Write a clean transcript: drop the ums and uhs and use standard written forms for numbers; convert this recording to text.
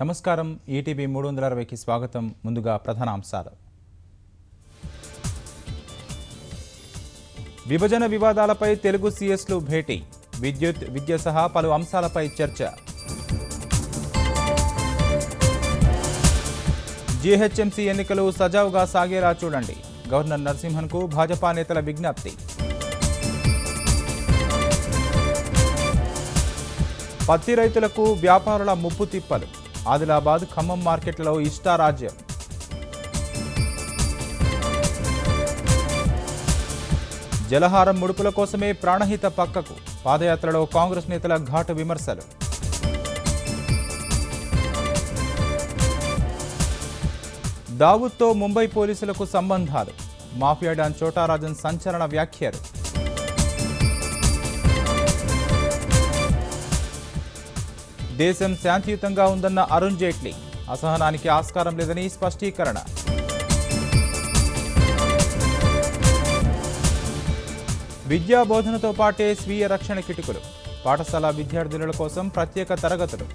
నమస్కారం ఈటీవీ 360కి స్వాగతం. ముందుగా ప్రధాన అంశాలు. విభజన వివాదాలపై తెలుగు సీఎస్లు భేటీ, విద్య సహా పలు అంశాలపై చర్చ. జీహెచ్ఎంసీ ఎన్నికలు సజావుగా సాగేలా చూడండి, గవర్నర్ నరసింహన్కు భాజపా నేతల విజ్ఞప్తి. పత్తి రైతులకు వ్యాపారుల ముప్పు తిప్పలు, ఆదిలాబాద్ ఖమ్మం మార్కెట్లలో ఇష్టారాజ్యం. జలహారం ముడుపుల కోసమే ప్రాణహిత పక్కకు, పాదయాత్రలో కాంగ్రెస్ నేతల ఘాటు విమర్శలు. దావూద్తో ముంబై పోలీసులకు సంబంధాలు, మాఫియా డాన్ చోటారాజన్ సంచలన వ్యాఖ్యలు. దేశం శాంతియుతంగా ఉందన్న అరుణ్ జైట్లీ, అసహనానికి ఆస్కారం లేదని స్పష్టీకరణ. విద్యా బోధనతో పాటే స్వీయ రక్షణ కిటుకులు, పాఠశాల విద్యార్థుల కోసం ప్రత్యేక తరగతులు.